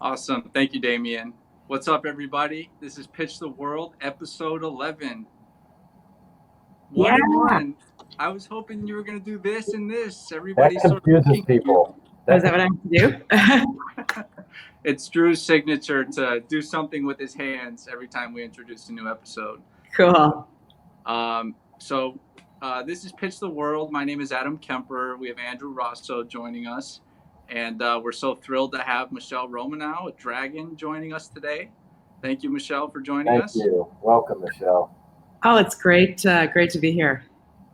Awesome. Thank you, Damien. What's up, everybody? This is Pitch the World, episode 11. Yeah. 1-1. I was hoping you were going to do this and this. That Everybody's sort of confuses looking at you. people. Is that what I have to do? It's Drew's signature to do something with his hands every time we introduce a new episode. Cool. This is Pitch the World. My name is Adam Kemper. We have Andrew Rosso joining us. And we're so thrilled to have Michele Romanow, a dragon, joining us today. Thank you, Michele, for joining us. Thank you. Welcome, Michele. Oh, it's great. Great to be here.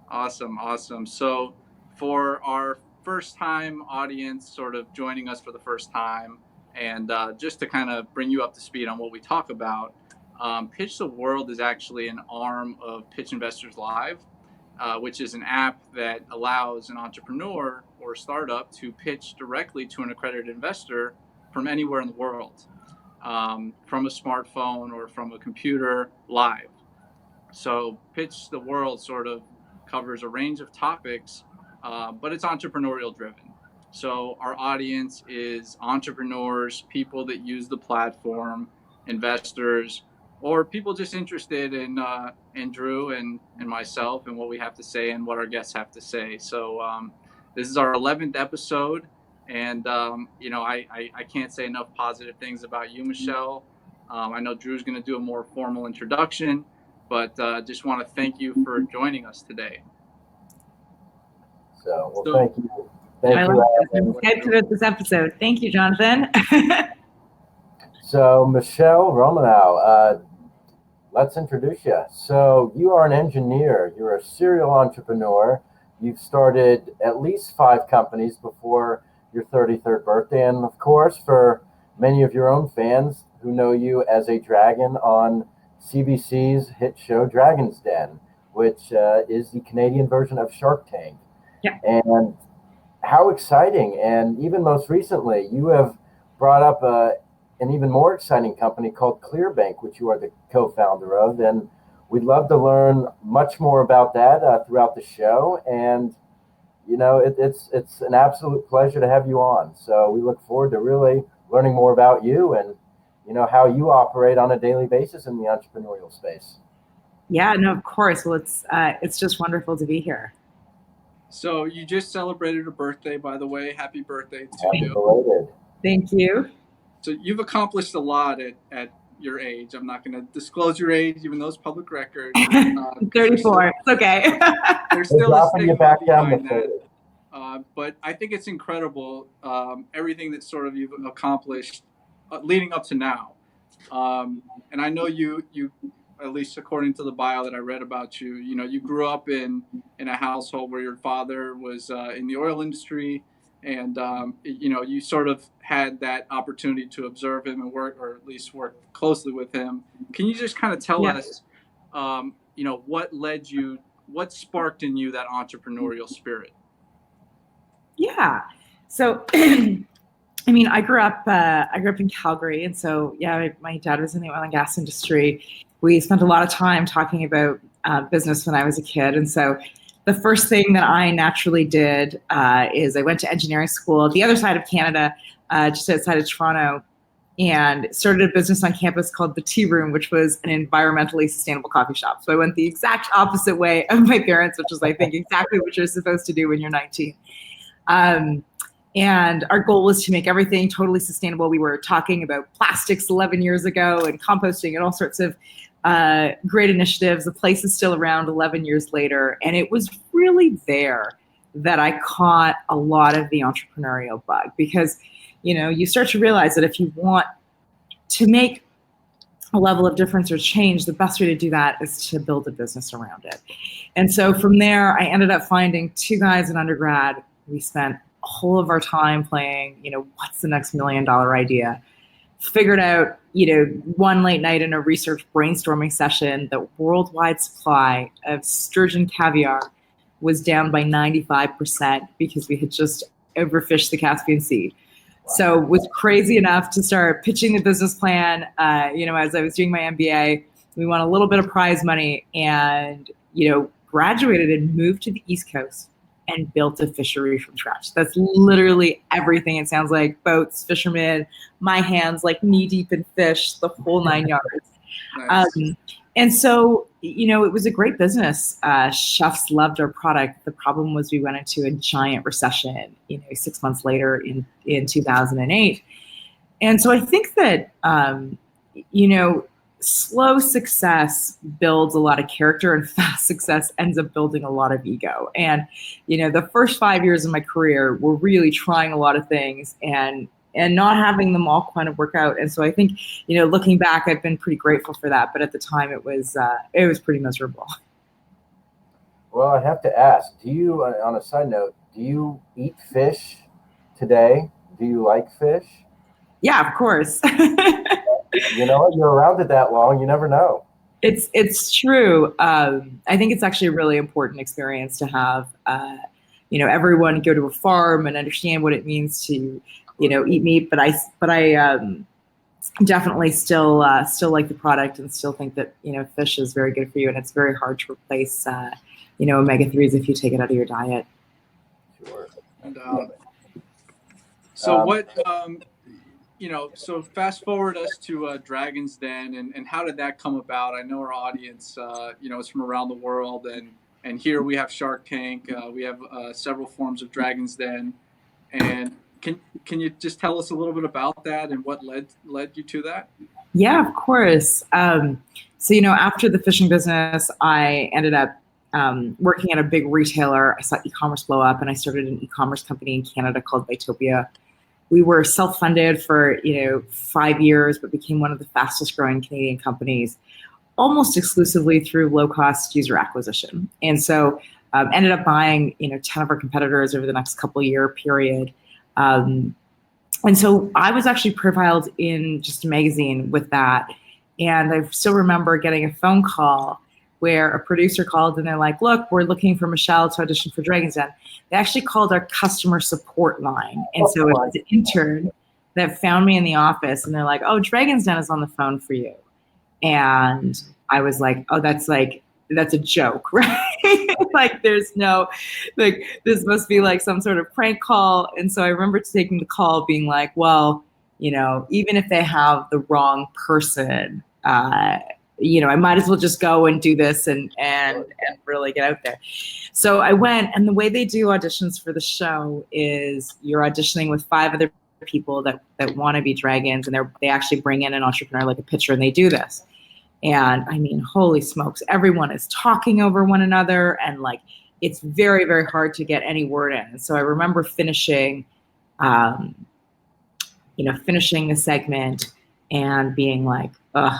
Awesome. So for our first time audience sort of joining us for the first time, and just to kind of bring you up to speed on what we talk about, Pitch the World is actually an arm of Pitch Investors Live, which is an app that allows an entrepreneur or startup to pitch directly to an accredited investor from anywhere in the world, from a smartphone or from a computer live. So Pitch the World sort of covers a range of topics, but it's entrepreneurial driven. So our audience is entrepreneurs, people that use the platform, investors, or people just interested in Drew and myself and what we have to say and what our guests have to say. So this is our 11th episode, and I can't say enough positive things about you, Michele. I know Drew's going to do a more formal introduction, but just want to thank you for joining us today. Thank you. Thank you. I'm excited about this episode. Thank you, Jonathan. So, Michele Romanow, let's introduce you. So, you are an engineer. You're a serial entrepreneur. You've started at least 5 companies before your 33rd birthday. And, of course, for many of your own fans who know you as a dragon on CBC's hit show Dragon's Den, which is the Canadian version of Shark Tank. Yeah. And how exciting. And even most recently, you have brought up an even more exciting company called Clearbanc, which you are the co-founder of. And we'd love to learn much more about that throughout the show. And, you know, it's an absolute pleasure to have you on. So we look forward to really learning more about you and, you know, how you operate on a daily basis in the entrepreneurial space. Yeah, no, of course. Well, it's just wonderful to be here. So you just celebrated a birthday, by the way. Happy birthday to Happy you. belated. Thank you. So you've accomplished a lot at your age. I'm not going to disclose your age, even though it's public record. 34. It's okay. There's still a stigma back down behind that. But I think it's incredible, everything that sort of you've accomplished leading up to now. And I know you, at least according to the bio that I read about you, you know, you grew up in a household where your father was in the oil industry, and you know, you sort of had that opportunity to observe him and work, or at least work closely with him. Can you just kind of tell us, you know, what sparked in you that entrepreneurial spirit? Yeah. So, I mean, I grew up in Calgary, and so my dad was in the oil and gas industry. We spent a lot of time talking about business when I was a kid, and so the first thing that I naturally did is I went to engineering school the other side of Canada, just outside of Toronto, and started a business on campus called the Tea Room, which was an environmentally sustainable coffee shop. So I went the exact opposite way of my parents, which is, I think, exactly what you're supposed to do when you're 19. And our goal was to make everything totally sustainable. We were talking about plastics 11 years ago and composting and all sorts of great initiatives. The place is still around 11 years later. And it was really there that I caught a lot of the entrepreneurial bug, because, you know, you start to realize that if you want to make a level of difference or change, the best way to do that is to build a business around it. And so from there, I ended up finding 2 guys in undergrad. We spent whole of our time playing, you know, what's the next $1 million idea? Figured out, you know, one late night in a research brainstorming session, the worldwide supply of sturgeon caviar was down by 95% because we had just overfished the Caspian Sea. So was crazy enough to start pitching the business plan. You know, as I was doing my MBA, we won a little bit of prize money and, you know, graduated and moved to the East Coast. and built a fishery from scratch. That's literally everything. It sounds like boats, fishermen, my hands like knee deep in fish, the whole 9 yards. Nice. And so, it was a great business. Chefs loved our product. The problem was we went into a giant recession, 6 months later in 2008. And so I think that, slow success builds a lot of character, and fast success ends up building a lot of ego. And, the first 5 years of my career were really trying a lot of things and not having them all kind of work out. And so I think, looking back, I've been pretty grateful for that. But at the time it was pretty miserable. Well, I have to ask, do you, on a side note, do you eat fish today? Do you like fish? Yeah, of course. You're around it that long, you never know. It's true. I think it's actually a really important experience to have, everyone go to a farm and understand what it means to, eat meat. But I definitely still like the product and still think that, fish is very good for you, and it's very hard to replace, omega-3s if you take it out of your diet. Sure. And so what, so fast forward us to Dragon's Den, and how did that come about? I know our audience, is from around the world, and here we have Shark Tank. We have several forms of Dragon's Den, and can you just tell us a little bit about that and what led you to that? Yeah, of course. So after the fishing business, I ended up working at a big retailer. I saw e-commerce blow up, and I started an e-commerce company in Canada called Vitopia. We were self-funded for 5 years, but became one of the fastest growing Canadian companies, almost exclusively through low-cost user acquisition. And so ended up buying 10 of our competitors over the next couple year period. And so I was actually profiled in just a magazine with that. And I still remember getting a phone call where a producer called and they're like, look, we're looking for Michele to audition for Dragon's Den. They actually called our customer support line. And so it was an intern that found me in the office, and they're like, oh, Dragon's Den is on the phone for you. And I was like, oh, that's a joke, right? Like there's no, this must be like some sort of prank call. And so I remember taking the call being like, well, even if they have the wrong person, I might as well just go and do this and really get out there. So I went, and the way they do auditions for the show is you're auditioning with 5 other people that want to be dragons, and they actually bring in an entrepreneur, like a pitcher, and they do this. And I mean, holy smokes, everyone is talking over one another, and like it's very, very hard to get any word in. And so I remember finishing the segment and being like, ugh,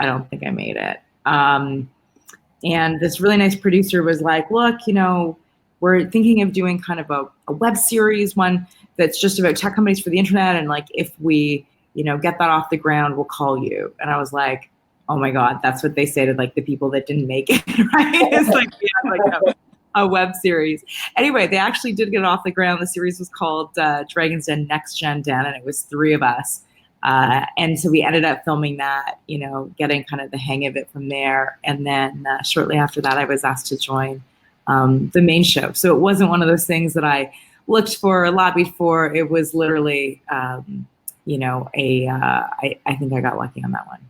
I don't think I made it. And this really nice producer was like, look, we're thinking of doing kind of a web series, one that's just about tech companies for the internet. And like, if we, get that off the ground, we'll call you. And I was like, oh my God, that's what they say to like the people that didn't make it, right? It's like, yeah, like a web series. Anyway, they actually did get it off the ground. The series was called Dragon's Den Next Gen Den, and it was 3 of us. And so we ended up filming that, getting kind of the hang of it from there. And then shortly after that, I was asked to join the main show. So it wasn't one of those things that I looked for or lobbied for. It was literally, I think I got lucky on that one.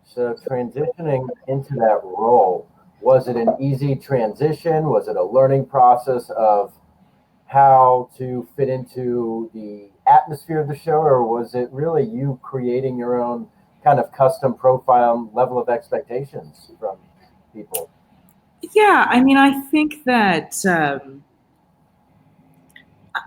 So transitioning into that role, was it an easy transition? Was it a learning process of how to fit into the atmosphere of the show, or was it really you creating your own kind of custom profile level of expectations from people? Yeah, I mean, I think that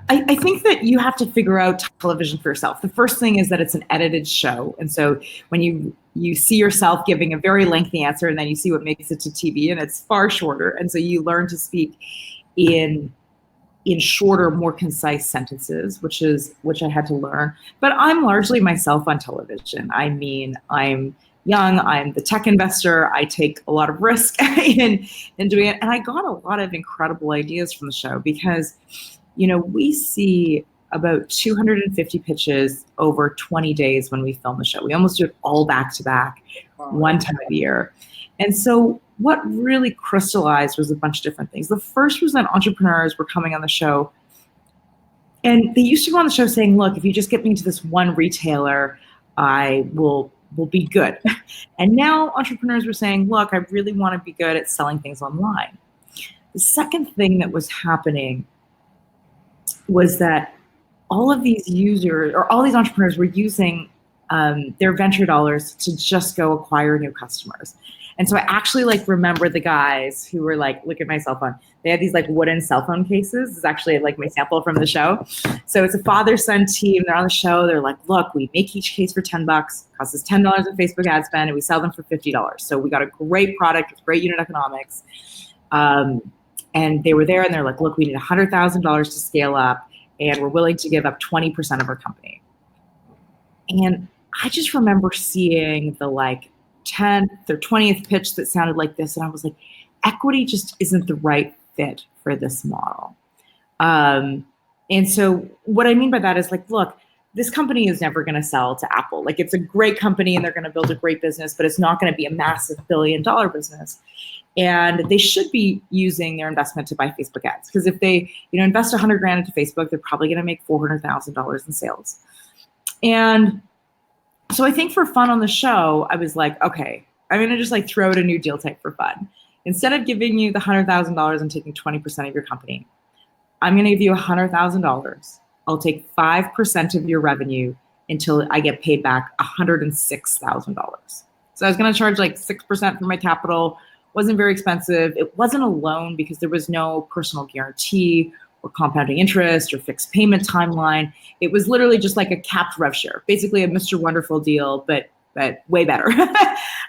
I think that you have to figure out television for yourself. The first thing is that it's an edited show, and so when you see yourself giving a very lengthy answer, and then you see what makes it to TV, and it's far shorter, and so you learn to speak in shorter, more concise sentences, which I had to learn. But I'm largely myself on television. I mean, I'm young, I'm the tech investor, I take a lot of risk in doing it. And I got a lot of incredible ideas from the show because, we see about 250 pitches over 20 days when we film the show. We almost do it all back to back, one time a year. And so what really crystallized was a bunch of different things. The first was that entrepreneurs were coming on the show, and they used to go on the show saying, look, if you just get me to this one retailer, I will be good. And now entrepreneurs were saying, look, I really want to be good at selling things online. The second thing that was happening was that all of these users, or all these entrepreneurs, were using their venture dollars to just go acquire new customers. And so I actually remember the guys who were look at my cell phone. They had these wooden cell phone cases. This is actually my sample from the show. So it's a father-son team. They're on the show. They're like, look, we make each case for $10, costs us $10 in Facebook ad spend, and we sell them for $50. So we got a great product with great unit economics. And they were there, and they're like, look, we need $100,000 to scale up, and we're willing to give up 20% of our company. And I just remember seeing the 10th or 20th pitch that sounded like this, and I was like, equity just isn't the right fit for this model. And so what I mean by that is look, this company is never going to sell to Apple. It's a great company and they're going to build a great business, but it's not going to be a massive billion-dollar business. And they should be using their investment to buy Facebook ads, because if they invest $100,000 into Facebook, they're probably going to make $400,000 in sales. And so I think for fun on the show, I was like, okay, I'm going to just throw out a new deal type for fun. Instead of giving you the $100,000 and taking 20% of your company, I'm going to give you $100,000. I'll take 5% of your revenue until I get paid back $106,000. So I was going to charge 6% for my capital. Wasn't very expensive. It wasn't a loan because there was no personal guarantee or compounding interest or fixed payment timeline. It was literally just a capped rev share, basically a Mr. Wonderful deal, but way better.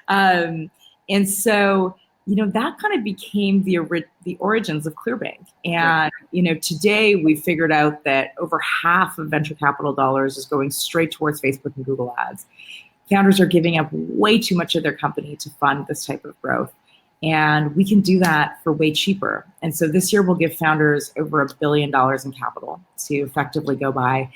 And so, that kind of became the origins of Clearbanc. And, today we figured out that over half of venture capital dollars is going straight towards Facebook and Google ads. Founders are giving up way too much of their company to fund this type of growth. And we can do that for way cheaper. And so this year we'll give founders over $1 billion in capital to effectively go buy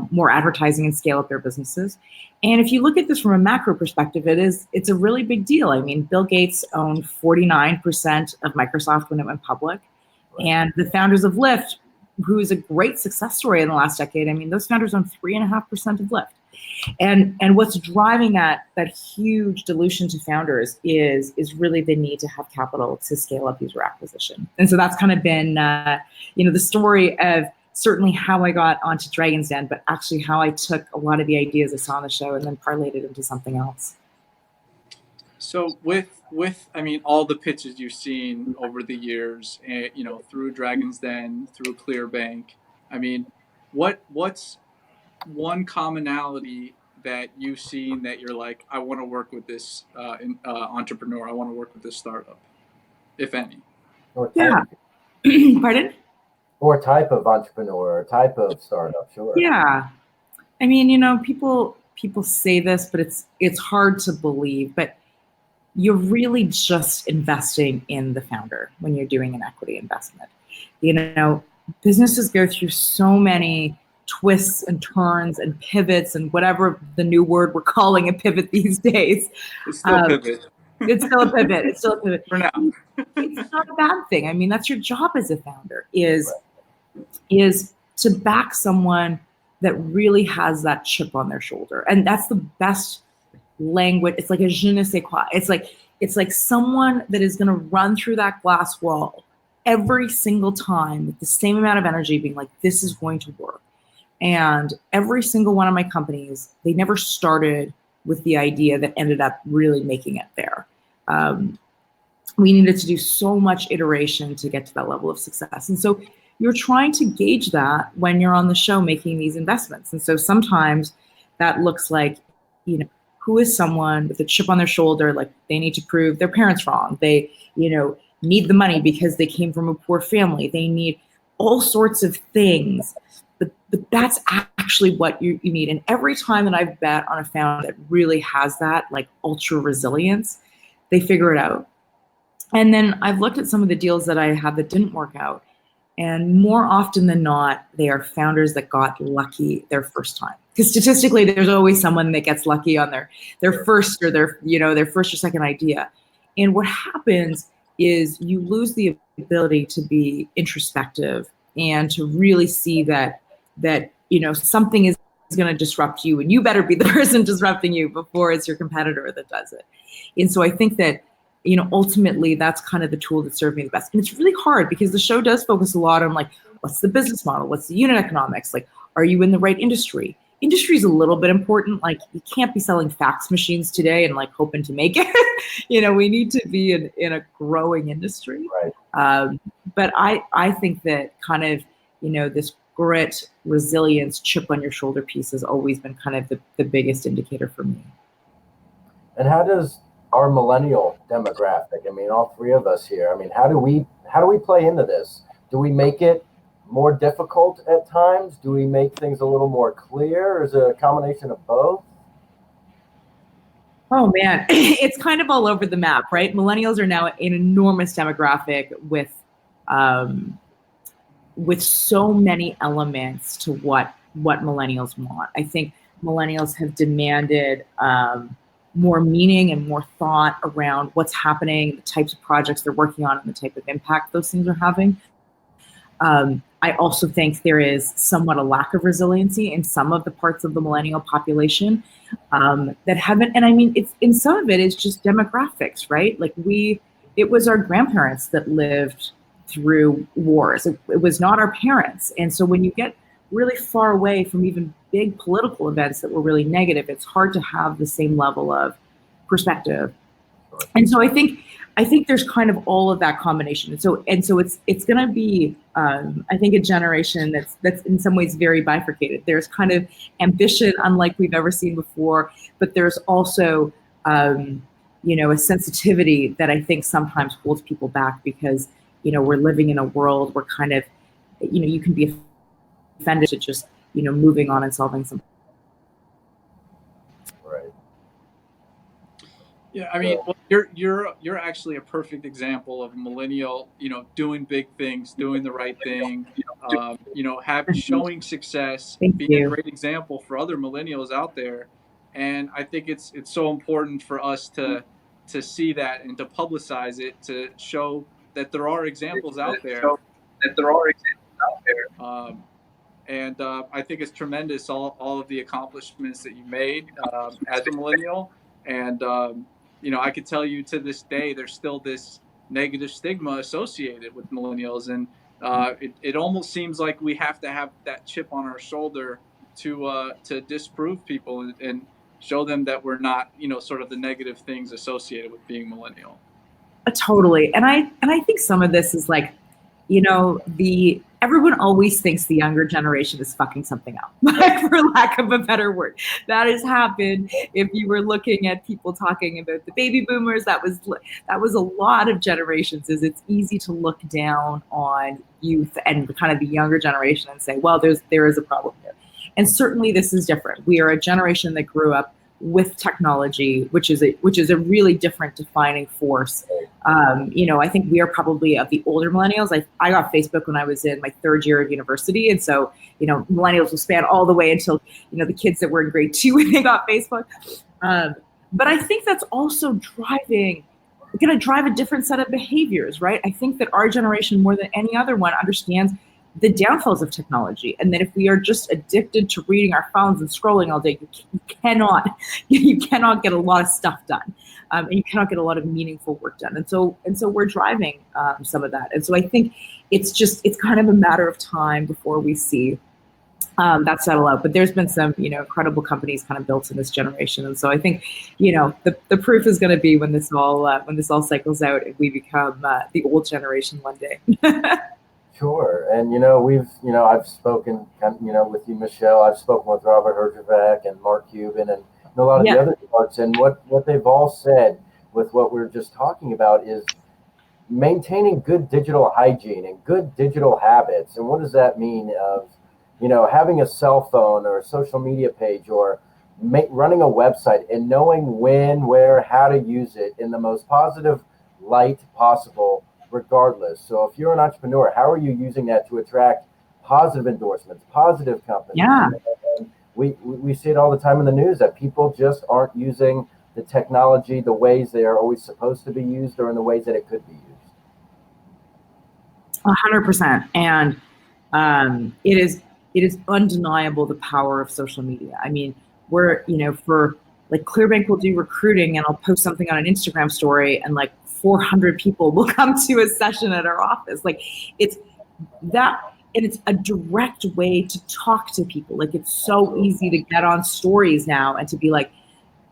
more advertising and scale up their businesses. And if you look at this from a macro perspective, it's a really big deal. I mean, Bill Gates owned 49% of Microsoft when it went public. And the founders of Lyft, who is a great success story in the last decade, I mean, those founders own 3.5% of Lyft. And what's driving that huge dilution to founders is really the need to have capital to scale up user acquisition. And so that's kind of been, the story of certainly how I got onto Dragon's Den, but actually how I took a lot of the ideas I saw on the show and then parlayed it into something else. So with all the pitches you've seen over the years, through Dragon's Den, through Clearbanc, what's one commonality that you've seen that you're like, I want to work with this entrepreneur, I want to work with this startup, if any? Yeah. Pardon? Or type of entrepreneur, or type of startup, sure. Yeah. People say this, but it's hard to believe, but you're really just investing in the founder when you're doing an equity investment. Businesses go through so many twists and turns and pivots and whatever the new word we're calling a pivot these days. It's still a pivot. It's still a pivot. It's still a pivot. For now. It's not a bad thing. That's your job as a founder is to back someone that really has that chip on their shoulder. And that's the best language. It's like a je ne sais quoi. It's like someone that is going to run through that glass wall every single time with the same amount of energy, being like, this is going to work. And every single one of my companies, they never started with the idea that ended up really making it there. We needed to do so much iteration to get to that level of success. And so you're trying to gauge that when you're on the show making these investments. And so sometimes that looks like, who is someone with a chip on their shoulder, like they need to prove their parents wrong. They, need the money because they came from a poor family. They need all sorts of things. But that's actually what you need. And every time that I've bet on a founder that really has that ultra resilience, they figure it out. And then I've looked at some of the deals that I had that didn't work out. And more often than not, they are founders that got lucky their first time. Because statistically, there's always someone that gets lucky on their first or their first or second idea. And what happens is you lose the ability to be introspective and to really see that something is going to disrupt you, and you better be the person disrupting you before it's your competitor that does it. And so I think that ultimately that's kind of the tool that served me the best. And it's really hard because the show does focus a lot on like, what's the business model? What's the unit economics? Like, are you in the right industry? Industry is a little bit important. Like, you can't be selling fax machines today and like hoping to make it. We need to be in a growing industry. Right. But I think that kind of, this grit, resilience, chip on your shoulder piece has always been kind of the biggest indicator for me. And how does our millennial demographic, I mean, all three of us here, I mean, how do we play into this? Do we make it more difficult at times? Do we make things a little more clear? Or is it a combination of both? Oh man, it's kind of all over the map, right? Millennials are now an enormous demographic with so many elements to what millennials want. I think millennials have demanded more meaning and more thought around what's happening, the types of projects they're working on, and the type of impact those things are having. I also think there is somewhat a lack of resiliency in some of the parts of the millennial population that haven't, and I mean, it's in some of it is just demographics, right? Like it was our grandparents that lived through wars. It was not our parents. And so when you get really far away from even big political events that were really negative, it's hard to have the same level of perspective. And so I think there's kind of all of that combination. And so it's going to be, I think, a generation that's in some ways very bifurcated. There's kind of ambition unlike we've ever seen before, but there's also, a sensitivity that I think sometimes holds people back because, we're living in a world where kind of, you can be offended to just, moving on and solving something. Right. Yeah, I mean, well, you're actually a perfect example of a millennial, doing big things, doing the right thing, showing success, being a great example for other millennials out there. And I think it's so important for us to see that and to publicize it, to show that there are examples out there. And I think it's tremendous, all of the accomplishments that you made as a millennial. And I could tell you to this day, there's still this negative stigma associated with millennials. And it almost seems like we have to have that chip on our shoulder to disprove people and show them that we're not, sort of the negative things associated with being millennial. Totally. And I think some of this is like, everyone always thinks the younger generation is fucking something up, for lack of a better word. That has happened. If you were looking at people talking about the baby boomers, that was a lot of generations. It's easy to look down on youth and kind of the younger generation and say, well, there is a problem here. And certainly this is different. We are a generation that grew up with technology, which is a really different defining force. I think we are probably of the older millennials. I got Facebook when I was in my third year of university. And so, millennials will span all the way until, the kids that were in grade 2 when they got Facebook. But I think that's also going to drive a different set of behaviors, right? I think that our generation, more than any other one, understands the downfalls of technology, and that if we are just addicted to reading our phones and scrolling all day, you cannot get a lot of stuff done, and you cannot get a lot of meaningful work done. And so we're driving some of that. And so I think it's kind of a matter of time before we see that settle out. But there's been some incredible companies kind of built in this generation, and so I think the proof is going to be when this all cycles out and we become the old generation one day. Sure. And, I've spoken, with you, Michele. I've spoken with Robert Herjavec and Mark Cuban and a lot of the other folks. And what they've all said with what we're just talking about is maintaining good digital hygiene and good digital habits. And what does that mean of, having a cell phone or a social media page or running a website and knowing when, where, how to use it in the most positive light possible, regardless. So if you're an entrepreneur, how are you using that to attract positive endorsements, positive companies? Yeah. And we see it all the time in the news that people just aren't using the technology the ways they are always supposed to be used or in the ways that it could be used? 100%. And it is undeniable the power of social media. I mean, we're, for like Clearbanc will do recruiting and I'll post something on an Instagram story and like 400 people will come to a session at our office. Like it's that, and it's a direct way to talk to people. Like it's so easy to get on stories now and to be like,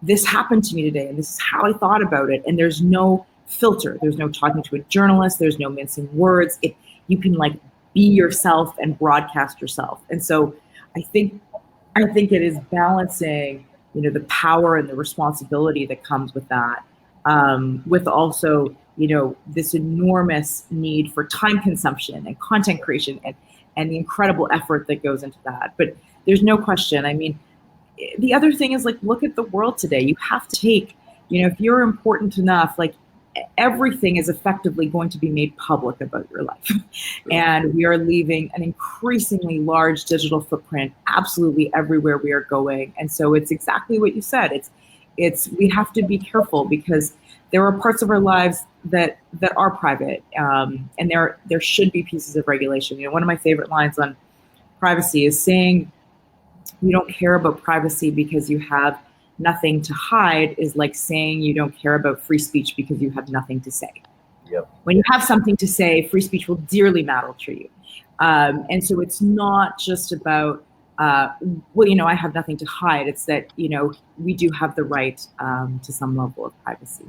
this happened to me today and this is how I thought about it. And there's no filter. There's no talking to a journalist. There's no mincing words. You can like be yourself and broadcast yourself. And so I think it is balancing, the power and the responsibility that comes with that, with also, this enormous need for time consumption and content creation and the incredible effort that goes into that. But there's no question. I mean, the other thing is like, look at the world today. You have to take, if you're important enough, like everything is effectively going to be made public about your life. And we are leaving an increasingly large digital footprint absolutely everywhere we are going. And so it's exactly what you said. We have to be careful because there are parts of our lives that are private, and there should be pieces of regulation. One of my favorite lines on privacy is saying you don't care about privacy because you have nothing to hide is like saying you don't care about free speech because you have nothing to say. Yep. When you have something to say, free speech will dearly matter to you. And so it's not just about, I have nothing to hide. It's that, we do have the right to some level of privacy.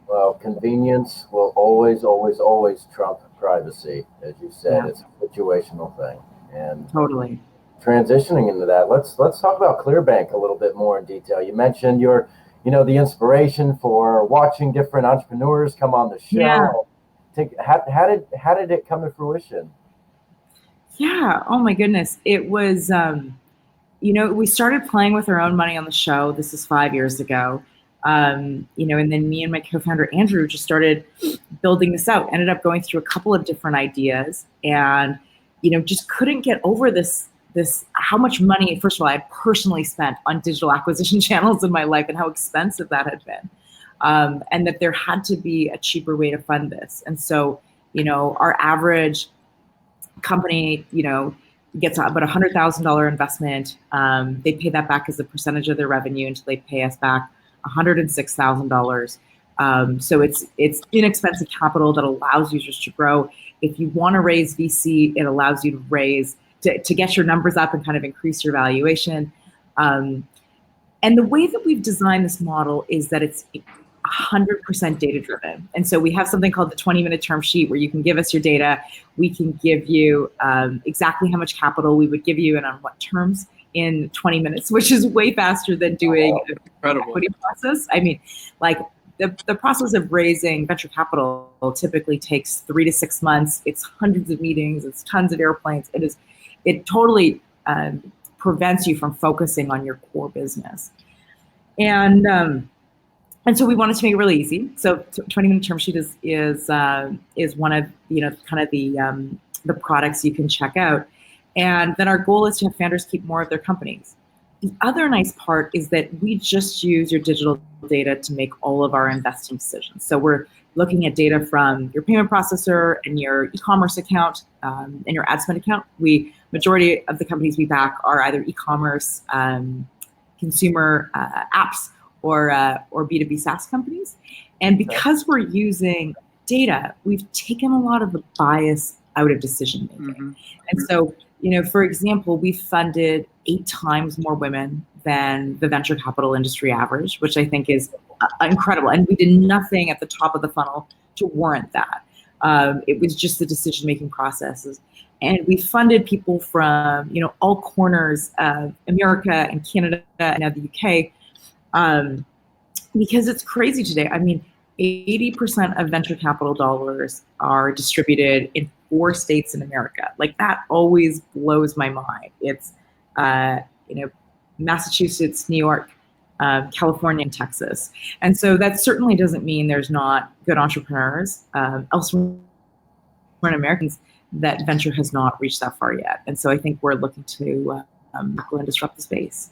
Well, convenience will always, always, always trump privacy. As you said, It's a situational thing. And totally. Transitioning into that, let's talk about Clearbanc a little bit more in detail. You mentioned your, the inspiration for watching different entrepreneurs come on the show. Yeah. How did it come to fruition? Yeah. Oh my goodness. It was, we started playing with our own money on the show. This is 5 years ago. And then me and my co-founder Andrew just started building this out. Ended up going through a couple of different ideas, and just couldn't get over this how much money, first of all, I had personally spent on digital acquisition channels in my life and how expensive that had been. And that there had to be a cheaper way to fund this. And so, our average company, gets about $100,000 investment. They pay that back as a percentage of their revenue until they pay us back $106,000. So it's inexpensive capital that allows users to grow. If you want to raise VC, it allows you to raise to get your numbers up and kind of increase your valuation. And the way that we've designed this model is that it's 100% data driven. And so we have something called the 20-minute term sheet where you can give us your data. We can give you exactly how much capital we would give you and on what terms in 20 minutes, which is way faster than doing an equity process. I mean, like the process of raising venture capital typically takes 3 to 6 months. It's hundreds of meetings. It's tons of airplanes. It totally prevents you from focusing on your core business. And so we wanted to make it really easy. So 20-minute term sheet is one of kind of the products you can check out. And then our goal is to have founders keep more of their companies. The other nice part is that we just use your digital data to make all of our investing decisions. So we're looking at data from your payment processor and your e-commerce account and your ad spend account. Majority of the companies we back are either e-commerce, consumer apps, or B2B SaaS companies. And because we're using data, we've taken a lot of the bias out of decision making. Mm-hmm. And so, for example, we funded 8 times more women than the venture capital industry average, which I think is incredible. And we did nothing at the top of the funnel to warrant that. It was just the decision-making processes. And we funded people from, all corners of America and Canada and now the UK, because it's crazy today. I mean, 80% of venture capital dollars are distributed in 4 states in America. Like that always blows my mind. It's, Massachusetts, New York, California, and Texas. And so that certainly doesn't mean there's not good entrepreneurs elsewhere in Americans that venture has not reached that far yet. And so I think we're looking to go and disrupt the space.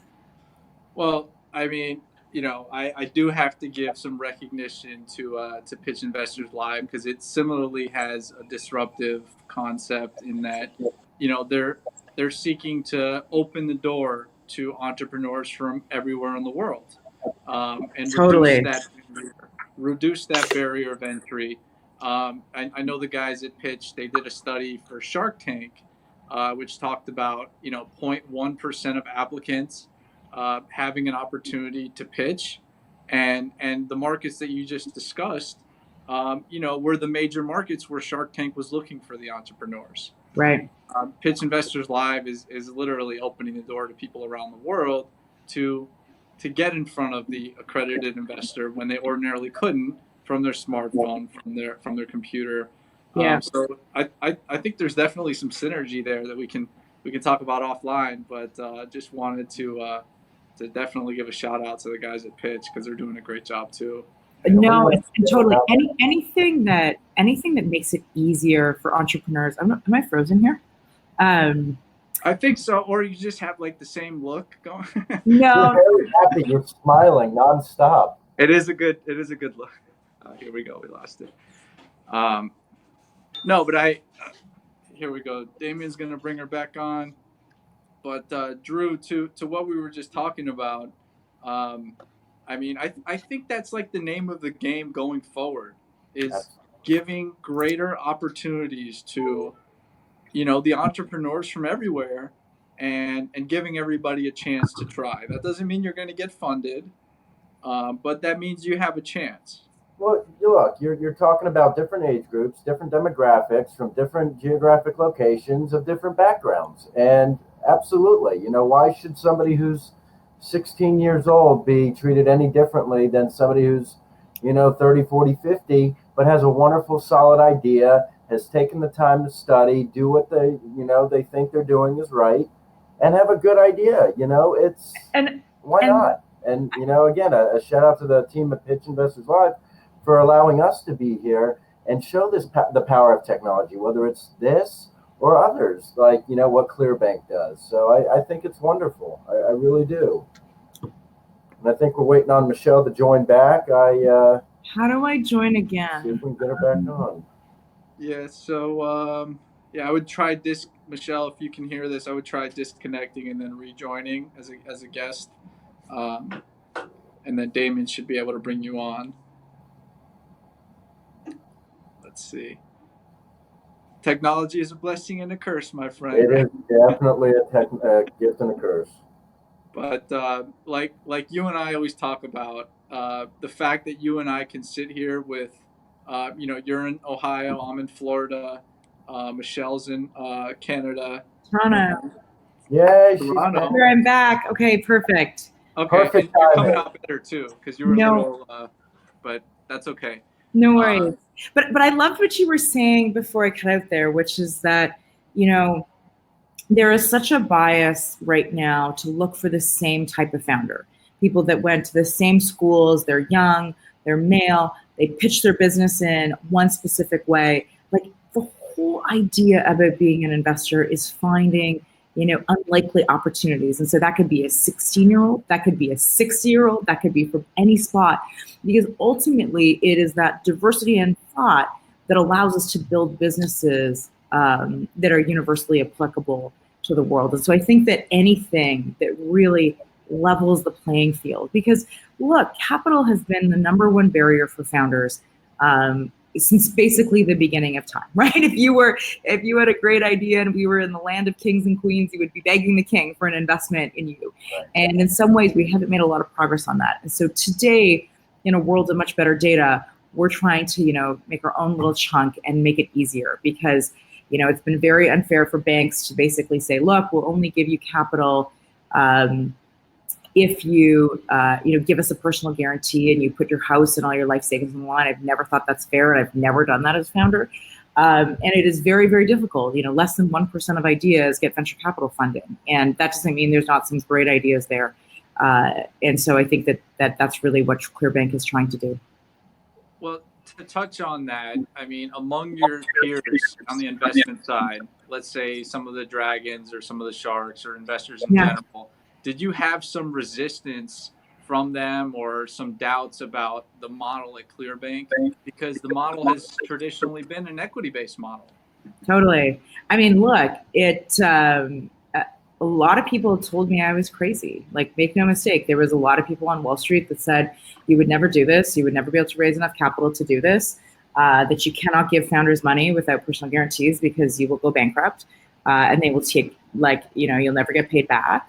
Well, I mean, I do have to give some recognition to Pitch Investors Live, because it similarly has a disruptive concept in that, they're seeking to open the door to entrepreneurs from everywhere in the world, and Totally. reduce that barrier of entry. I know the guys at Pitch, they did a study for Shark Tank, which talked about 0.1% of applicants having an opportunity to pitch, and the markets that you just discussed, were the major markets where Shark Tank was looking for the entrepreneurs. Right. Pitch Investors Live is literally opening the door to people around the world to get in front of the accredited investor when they ordinarily couldn't, from their smartphone, from their computer. Yeah. So I think there's definitely some synergy there that we can talk about offline, but just wanted to definitely give a shout out to the guys at Pitch, because they're doing a great job too. No, it's totally anything that makes it easier for entrepreneurs. Am I frozen here? I think so, or you just have like the same look going. No, You're very happy. You're smiling nonstop. It is a good look. Here we go. We lost it. No, but here we go. Damien's gonna bring her back on. But Drew, to what we were just talking about, I think that's like the name of the game going forward, is giving greater opportunities to, the entrepreneurs from everywhere, and giving everybody a chance to try. That doesn't mean you're going to get funded, but that means you have a chance. Well, look, you're talking about different age groups, different demographics from different geographic locations of different backgrounds. And absolutely, why should somebody who's 16 years old be treated any differently than somebody who's, 30, 40, 50, but has a wonderful, solid idea, has taken the time to study, do what they think they're doing is right, and have a good idea. Why not? And, again, a shout out to the team at Pitch Investors Live for allowing us to be here and show the power of technology, whether it's this or others, like, what Clearbanc does. So I think it's wonderful. I really do. And I think we're waiting on Michele to join back. how do I join again? See if we can get her back on. Yeah, so, I would try Michele, if you can hear this, I would try disconnecting and then rejoining as a guest. And then Damien should be able to bring you on. Let's see. Technology is a blessing and a curse, my friend. It is definitely a gift and a curse. But like you and I always talk about, the fact that you and I can sit here with, you're in Ohio, I'm in Florida, Michele's in Canada. Toronto. Yay, Toronto. Here, I'm back. Okay, perfect. Okay, Perfect you're timing. coming out better too, because you were a little, but that's okay. No worries. But I loved what you were saying before I cut out there, which is that, there is such a bias right now to look for the same type of founder. People that went to the same schools, they're young, they're male, they pitch their business in one specific way. Like, the whole idea about being an investor is finding, unlikely opportunities. And so that could be a 16-year-old, that could be a 60-year-old, that could be from any spot, because ultimately it is that diversity in thought that allows us to build businesses that are universally applicable to the world. And so I think that anything that really levels the playing field, because look, capital has been the number one barrier for founders since basically the beginning of time, right? If you had a great idea and we were in the land of kings and queens, you would be begging the king for an investment in you. And in some ways, we haven't made a lot of progress on that. And so today, in a world of much better data, we're trying to, make our own little chunk and make it easier, because, it's been very unfair for banks to basically say, look, we'll only give you capital if you, give us a personal guarantee and you put your house and all your life savings on the line. I've never thought that's fair, and I've never done that as a founder. And it is very, very difficult. Less than 1% of ideas get venture capital funding, and that doesn't mean there's not some great ideas there. And so I think that's really what Clearbanc is trying to do. Well, to touch on that, among your peers on the investment side, let's say some of the dragons or some of the sharks or investors in general, did you have some resistance from them or some doubts about the model at Clearbanc, because the model has traditionally been an equity-based model. Totally. I mean, look, a lot of people told me I was crazy. Like, make no mistake, there was a lot of people on Wall Street that said you would never do this, you would never be able to raise enough capital to do this, that you cannot give founders money without personal guarantees because you will go bankrupt, and they will take, like, you'll never get paid back.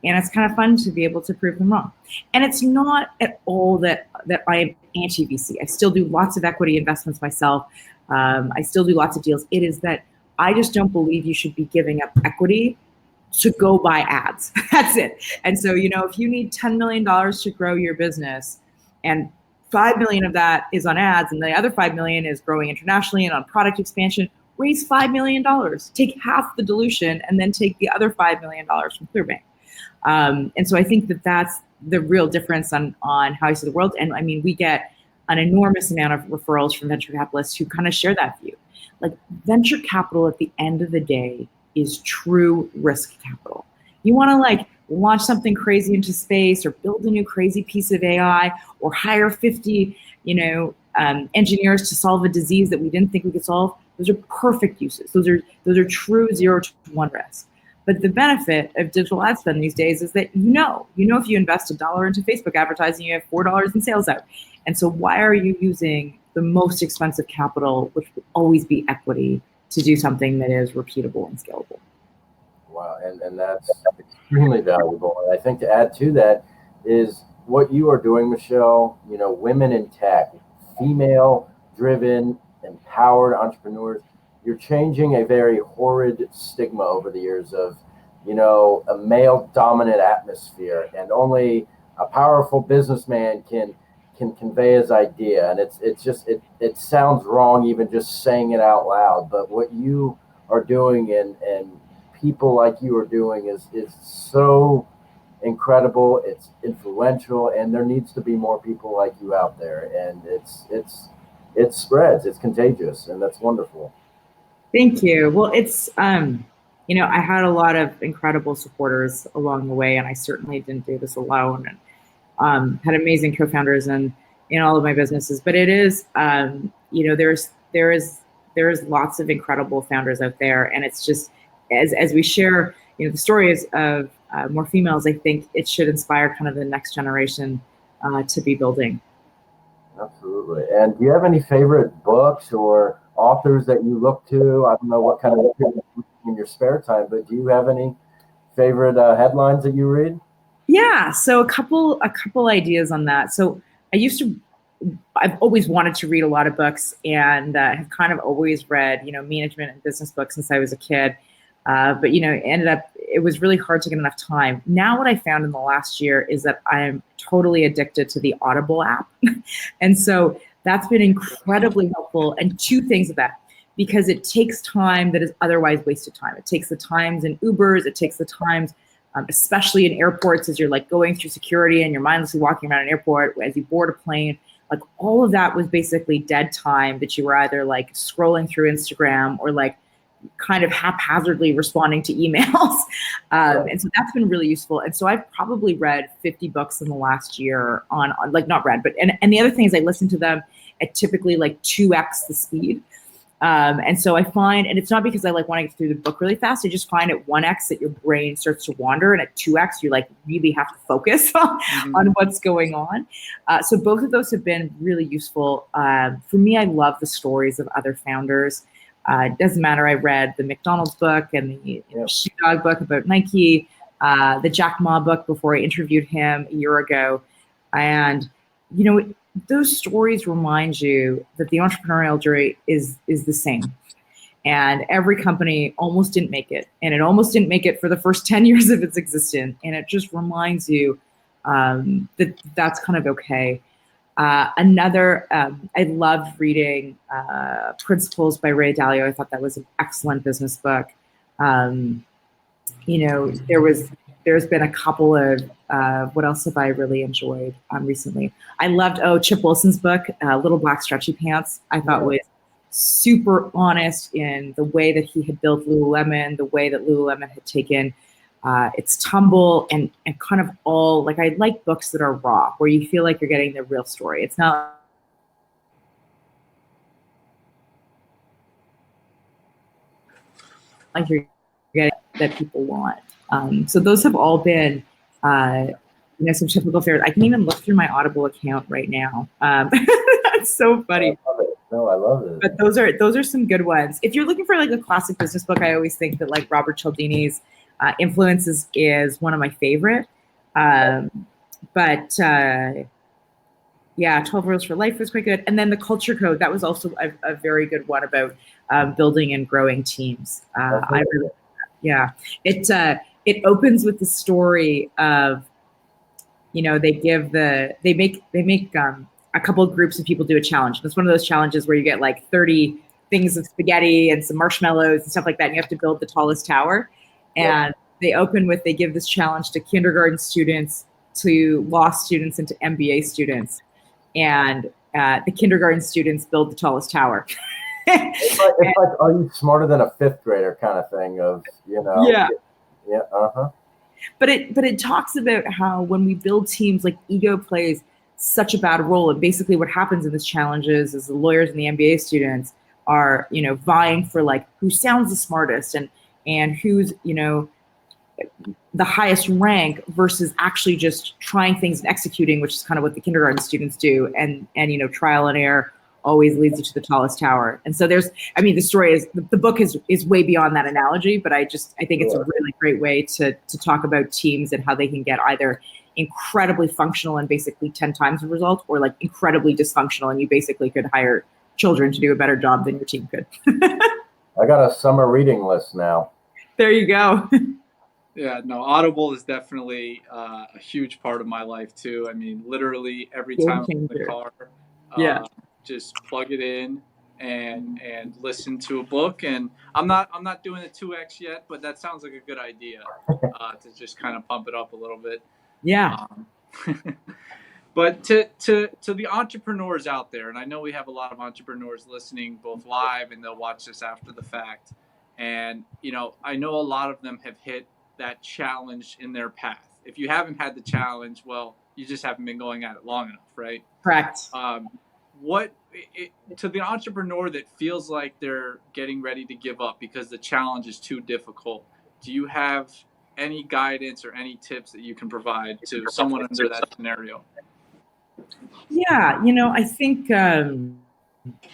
And it's kind of fun to be able to prove them wrong. And it's not at all that I am anti-VC. I still do lots of equity investments myself. I still do lots of deals. It is that I just don't believe you should be giving up equity to go buy ads. That's it. And so, if you need $10 million to grow your business and $5 million of that is on ads and the other $5 million is growing internationally and on product expansion, raise $5 million, take half the dilution, and then take the other $5 million from Clearbanc. And so I think that that's the real difference on how I see the world. And I mean, we get an enormous amount of referrals from venture capitalists who kind of share that view. Like, venture capital at the end of the day is true risk capital. You want to launch something crazy into space, or build a new crazy piece of AI, or hire 50, engineers to solve a disease that we didn't think we could solve. Those are perfect uses. Those are true 0 to 1 risk. But the benefit of digital ad spend these days is that if you invest $1 into Facebook advertising, you have $4 in sales out. And so why are you using the most expensive capital, which will always be equity, to do something that is repeatable and scalable? Wow, and that's extremely valuable. And I think to add to that is what you are doing, Michele, women in tech, female-driven, empowered entrepreneurs. You're changing a very horrid stigma over the years of, a male-dominant atmosphere, and only a powerful businessman can convey his idea. And it sounds wrong even just saying it out loud. But what you are doing and people like you are doing is so incredible. It's influential, and there needs to be more people like you out there. And it spreads. It's contagious, and that's wonderful. Thank you. Well, it's, I had a lot of incredible supporters along the way, and I certainly didn't do this alone, and had amazing co-founders in all of my businesses. But it is, there is lots of incredible founders out there, and it's just, as we share, the stories of more females, I think it should inspire kind of the next generation to be building. Absolutely. And do you have any favorite books or authors that you look to? I don't know what kind of in your spare time, but do you have any favorite headlines that you read? Yeah, so a couple ideas on that. So I've always wanted to read a lot of books, and have kind of always read, management and business books since I was a kid. But it was really hard to get enough time. Now what I found in the last year is that I am totally addicted to the Audible app. And so that's been incredibly helpful. And two things of that, because it takes time that is otherwise wasted time. It takes the times in Ubers, it takes the times, especially in airports, as you're going through security and you're mindlessly walking around an airport, as you board a plane. All of that was basically dead time that you were either scrolling through Instagram or kind of haphazardly responding to emails. And so that's been really useful. And so I've probably read 50 books in the last year on not read, but, and the other thing is I listen to them at typically 2x the speed. And so I find, and it's not because I want to get through the book really fast. I just find at 1x that your brain starts to wander, and at 2x, you really have to focus on what's going on. So both of those have been really useful. For me, I love the stories of other founders. It doesn't matter. I read the McDonald's book and the Shoe Dog book about Nike, the Jack Ma book before I interviewed him a year ago. And, those stories remind you that the entrepreneurial journey is the same. And every company almost didn't make it. And it almost didn't make it for the first 10 years of its existence. And it just reminds you that that's kind of okay. I loved reading Principles by Ray Dalio. I thought that was an excellent business book. There's been a couple of, what else have I really enjoyed recently? I loved, Chip Wilson's book, Little Black Stretchy Pants. I thought was super honest in the way that he had built Lululemon, the way that Lululemon had taken It's tumble and kind of all, like, I like books that are raw, where you feel like you're getting the real story. It's not like you're getting that people want. So those have all been, some typical fares. I can even look through my Audible account right now. That's so funny. I love it. No, I love it. But those are some good ones. If you're looking for like a classic business book, I always think that like Robert Cialdini's Influence is one of my favorite. But 12 Rules for Life was quite good. And then The Culture Code, that was also a very good one about building and growing teams. It opens with the story of, they make a couple of groups of people do a challenge. It's one of those challenges where you get like 30 things of spaghetti and some marshmallows and stuff like that, and you have to build the tallest tower. And they open with, they give this challenge to kindergarten students, to law students, and to MBA students. And the kindergarten students build the tallest tower. It's like, are you smarter than a fifth grader kind of thing of, Yeah. Yeah. Uh-huh. But it talks about how when we build teams, like, ego plays such a bad role. And basically what happens in this challenge is the lawyers and the MBA students are, vying for like who sounds the smartest and who's, the highest rank, versus actually just trying things and executing, which is kind of what the kindergarten students do. And trial and error always leads you to the tallest tower. And so the story is, the book is way beyond that analogy, but I think it's a really great way to talk about teams and how they can get either incredibly functional and basically 10 times the result, or like incredibly dysfunctional and you basically could hire children to do a better job than your team could. I got a summer reading list now. There you go. Yeah, no, Audible is definitely a huge part of my life too. I mean, literally every time I'm in the car, just plug it in and listen to a book. And I'm not doing a 2X yet, but that sounds like a good idea to just kind of pump it up a little bit. Yeah. But to the entrepreneurs out there, and I know we have a lot of entrepreneurs listening both live and they'll watch this after the fact. And, I know a lot of them have hit that challenge in their path. If you haven't had the challenge, well, you just haven't been going at it long enough, right? Correct. To the entrepreneur that feels like they're getting ready to give up because the challenge is too difficult, do you have any guidance or any tips that you can provide to someone under that scenario? Yeah, I think,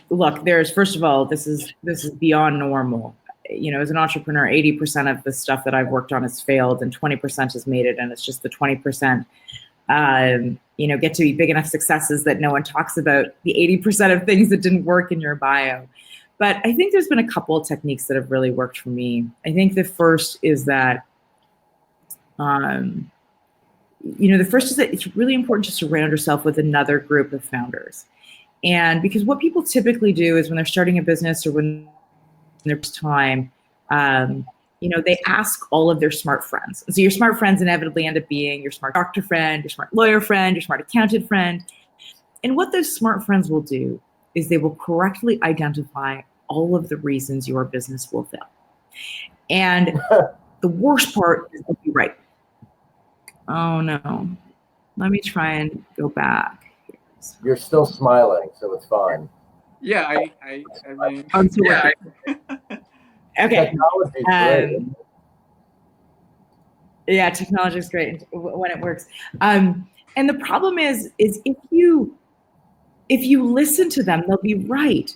look, first of all, this is beyond normal. As an entrepreneur, 80% of the stuff that I've worked on has failed and 20% has made it. And it's just the 20%, get to be big enough successes that no one talks about the 80% of things that didn't work in your bio. But I think there's been a couple of techniques that have really worked for me. I think the first is that, it's really important to surround yourself with another group of founders. And because what people typically do is when they're starting a business or when there's time, they ask all of their smart friends. So your smart friends inevitably end up being your smart doctor friend, your smart lawyer friend, your smart accountant friend. And what those smart friends will do is they will correctly identify all of the reasons your business will fail. And the worst part is they'll be right. Oh no, let me try and go back. You're still smiling, so it's fine. Yeah, I mean, yeah. Okay. Technology is great. Yeah, technology is great when it works. And the problem is if you listen to them, they'll be right.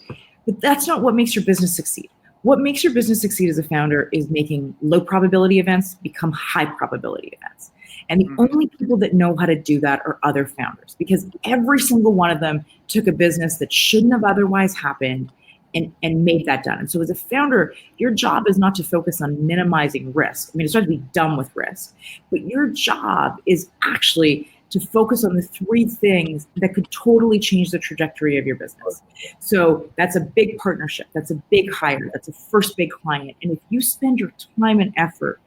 But that's not what makes your business succeed. What makes your business succeed as a founder is making low probability events become high probability events. And the only people that know how to do that are other founders, because every single one of them took a business that shouldn't have otherwise happened and made that done. And so as a founder, your job is not to focus on minimizing risk. I mean, it's not to be done with risk, but your job is actually to focus on the three things that could totally change the trajectory of your business. So that's a big partnership. That's a big hire. That's a first big client. And if you spend your time and effort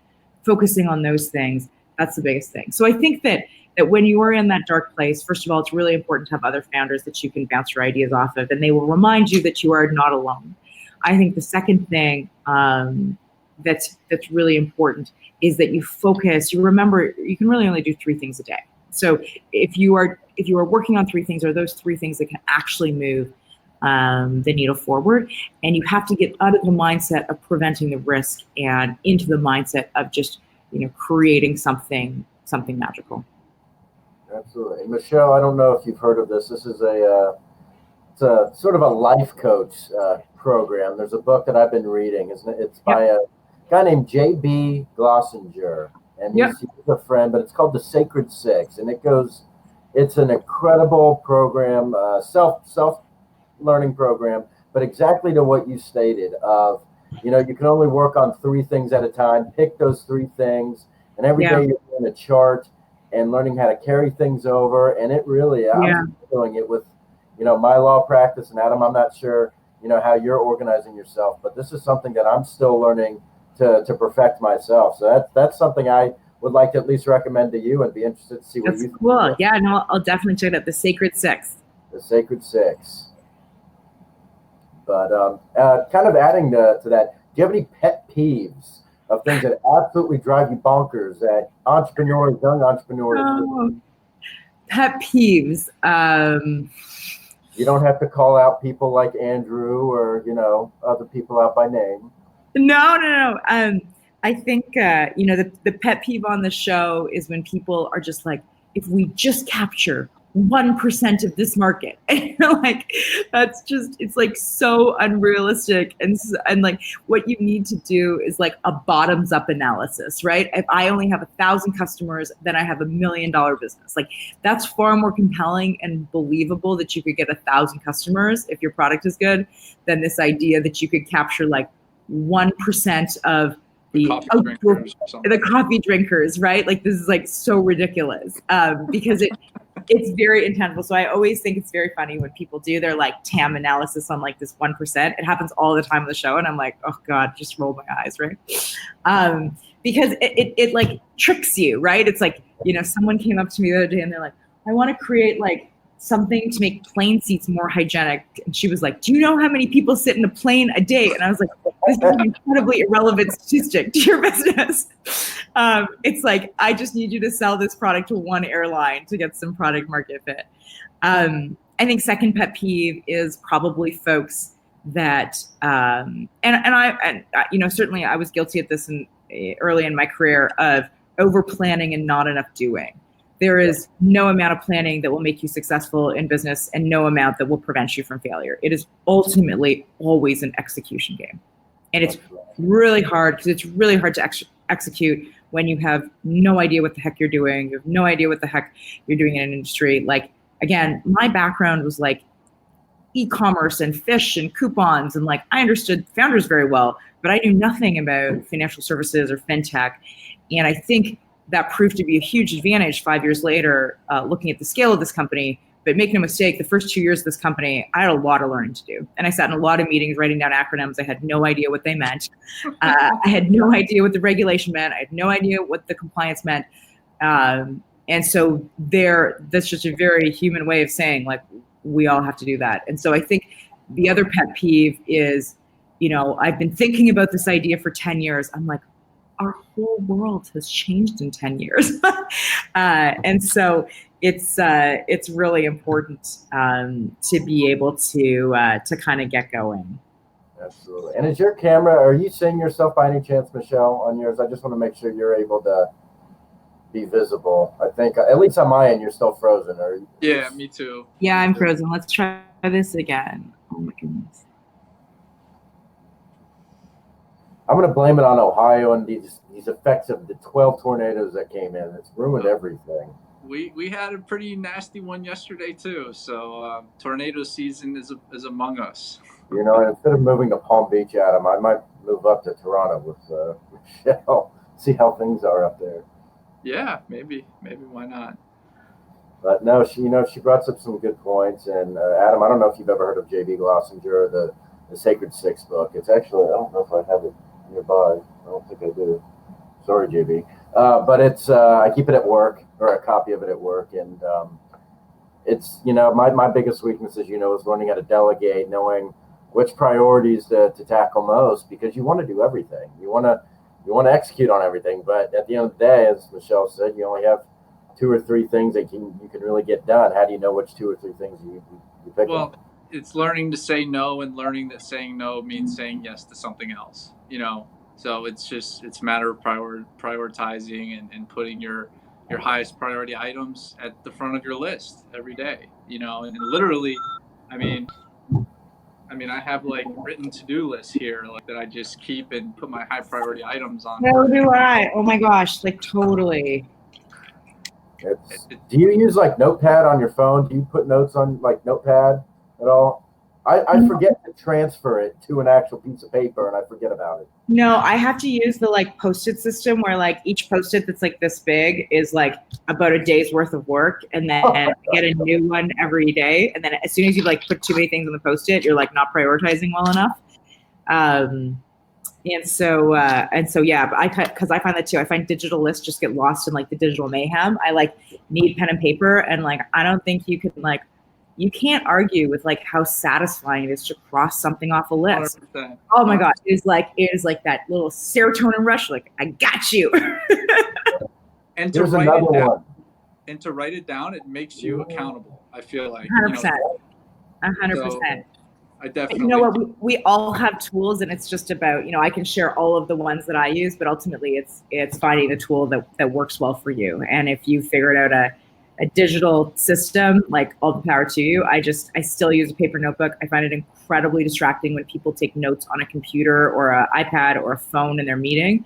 focusing on those things, that's the biggest thing. So I think that when you are in that dark place, first of all, it's really important to have other founders that you can bounce your ideas off of, and they will remind you that you are not alone. I think the second thing that's really important is that you focus. You remember you can really only do 3 things a day. So if you are working on 3 things, or those 3 things that can actually move the needle forward, and you have to get out of the mindset of preventing the risk and into the mindset of just creating something magical. Absolutely. And Michele, I don't know if you've heard of this. This is it's a sort of a life coach program. There's a book that I've been reading. It's by a guy named J.B. Glossinger, and he's a friend, but it's called The Sacred Six, and it's an incredible program, self-learning program, but exactly to what you stated of, you can only work on 3 things at a time, pick those 3 things, and every day you're doing a chart and learning how to carry things over. And it really, I'm doing it with, my law practice. And Adam, I'm not sure, how you're organizing yourself, but this is something that I'm still learning to perfect myself. So that's something I would like to at least recommend to you, and be interested to see what you think. Cool. Yeah, no, I'll definitely check it out. The Sacred Six. The Sacred Six. But kind of adding to that, do you have any pet peeves of things that absolutely drive you bonkers that entrepreneurs, young entrepreneurs do? Pet peeves. You don't have to call out people like Andrew or, other people out by name. No. I think, the pet peeve on the show is when people are just like, if we just capture 1% of this market, and like, it's like so unrealistic. And like, what you need to do is like a bottoms up analysis, right? If I only have 1,000 customers, then I have $1 million business. Like, that's far more compelling and believable that you could get 1,000 customers if your product is good, than this idea that you could capture like 1% of the coffee drinkers, right? Like, this is like so ridiculous, because it's very intangible. So I always think it's very funny when people do their like TAM analysis on like this 1%. It happens all the time on the show, and I'm like, oh God, just roll my eyes, right? Because it like tricks you, right? It's like, someone came up to me the other day and they're like, I want to create like something to make plane seats more hygienic. And she was like, do you know how many people sit in a plane a day? And I was like, this is an incredibly irrelevant statistic to your business. It's like, I just need you to sell this product to one airline to get some product market fit. I think second pet peeve is probably folks that, and certainly I was guilty of this early in my career, of over planning and not enough doing. There is no amount of planning that will make you successful in business, and no amount that will prevent you from failure. It is ultimately always an execution game. And it's really hard, because it's really hard to execute when you have no idea what the heck you're doing. You have no idea what the heck you're doing in an industry. Like, again, my background was like e-commerce and fish and coupons. And like, I understood founders very well, but I knew nothing about financial services or fintech. And I think that proved to be a huge advantage 5 years later, looking at the scale of this company. But make no mistake, the first 2 years of this company, I had a lot of learning to do. And I sat in a lot of meetings writing down acronyms. I had no idea what they meant. I had no idea what the regulation meant. I had no idea what the compliance meant. And so that's just a very human way of saying, like, we all have to do that. And so I think the other pet peeve is, I've been thinking about this idea for 10 years. I'm like, our whole world has changed in 10 years. And so it's really important to be able to kind of get going. Absolutely. And is your camera, are you seeing yourself by any chance, Michele, on yours? I just want to make sure you're able to be visible. I think, at least on my end, you're still frozen. Yeah, me too. Yeah, I'm frozen. Let's try this again. Oh my goodness. I'm going to blame it on Ohio and these effects of the 12 tornadoes that came in. It's ruined everything. We had a pretty nasty one yesterday too. So tornado season is among us. Instead of moving to Palm Beach, Adam, I might move up to Toronto with Michele. See how things are up there. Yeah, maybe why not? But no, she brought up some good points. And Adam, I don't know if you've ever heard of J.B. Glossinger, the Sacred Six book. It's actually, I don't know if I have it nearby. I don't think I do. Sorry, JB. But it's I keep it at work, or a copy of it at work, and it's my biggest weakness is is learning how to delegate, knowing which priorities to tackle most, because you want to do everything. You want to execute on everything, but at the end of the day, as Michele said, you only have 2 or 3 things that you can really get done. How do you know which 2 or 3 things you pick? Well, it's learning to say no, and learning that saying no means saying yes to something else. So it's a matter of prioritizing and putting your highest priority items at the front of your list every day. And literally, I mean, I have like written to-do lists here, like that I just keep and put my high priority items on. So do I. Oh my gosh, like totally. Do you use like Notepad on your phone? Do you put notes on like Notepad at all? I forget to transfer it to an actual piece of paper, and I forget about it. No, I have to use the like Post-it system where like each Post-it that's like this big is like about a day's worth of work, and then I get a new one every day. And then as soon as you like put too many things on the Post-it, you're like not prioritizing well enough. And so yeah, because I find that too. I find digital lists just get lost in like the digital mayhem. I like need pen and paper, and like I don't think you can't argue with like how satisfying it is to cross something off a list. 100%. Oh my God, it is like that little serotonin rush. Like I got you. And to write it down, and to write it down, it makes you accountable. I feel like 100%. 100%. So I definitely. You know what? We all have tools, and it's just about I can share all of the ones that I use, but ultimately it's finding a tool that works well for you. And if you figured out a digital system, like all the power to you. I still use a paper notebook. I find it incredibly distracting when people take notes on a computer or an iPad or a phone in their meeting.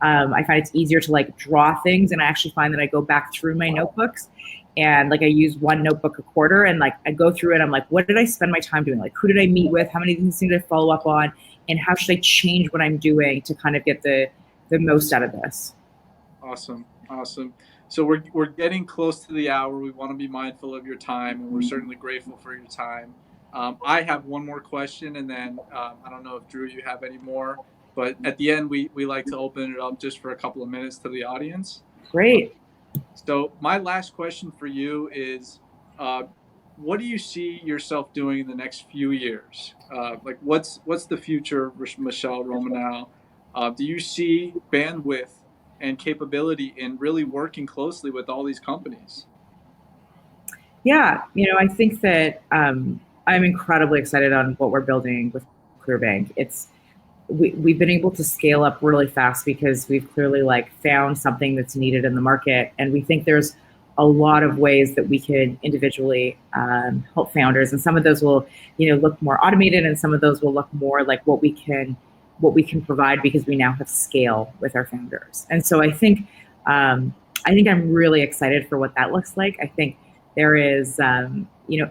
I find it's easier to like draw things, and I actually find that I go back through my notebooks and like I use one notebook a quarter, and like I go through it. I'm like, what did I spend my time doing? Like, who did I meet with? How many things did I follow up on? And how should I change what I'm doing to kind of get the most out of this? Awesome. So we're getting close to the hour. We want to be mindful of your time, and we're certainly grateful for your time. I have one more question, and then I don't know if Drew, you have any more, but at the end we like to open it up just for a couple of minutes to the audience. Great. So my last question for you is, what do you see yourself doing in the next few years? Like what's the future, Michele, Romanow? Do you see bandwidth and capability in really working closely with all these companies? Yeah, I think that I'm incredibly excited on what we're building with Clearbanc. We've been able to scale up really fast because we've clearly like found something that's needed in the market, and we think there's a lot of ways that we could individually help founders, and some of those will look more automated, and some of those will look more like what we can provide because we now have scale with our founders. And so I think I'm really excited for what that looks like. I think there is,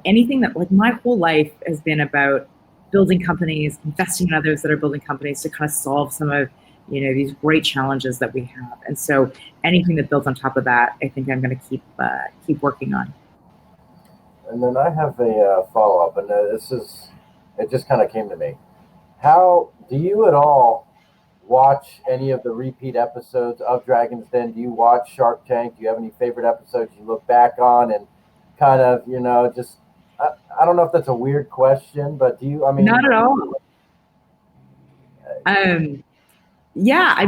anything that like my whole life has been about building companies, investing in others that are building companies to kind of solve some of, these great challenges that we have. And so anything that builds on top of that, I think I'm going to keep working on. And then I have a follow-up, and it just kind of came to me. How do you at all watch any of the repeat episodes of Dragon's Den? Do you watch Shark Tank? Do you have any favorite episodes you look back on and kind of, just, I don't know if that's a weird question, but do you, Not at all. Yeah, I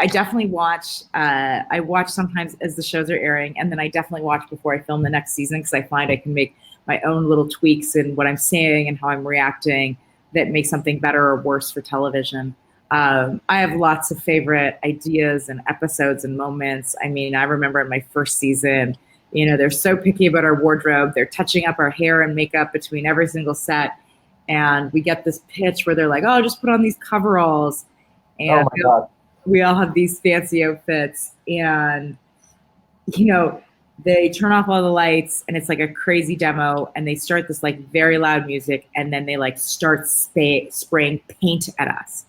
definitely watch, I watch sometimes as the shows are airing, and then I definitely watch before I film the next season because I find I can make my own little tweaks in what I'm saying and how I'm reacting that makes something better or worse for television. I have lots of favorite ideas and episodes and moments. I remember in my first season, they're so picky about our wardrobe. They're touching up our hair and makeup between every single set. And we get this pitch where they're like, oh, just put on these coveralls. And we all have these fancy outfits. And, they turn off all the lights and it's like a crazy demo, and they start this like very loud music, and then they like start spraying paint at us.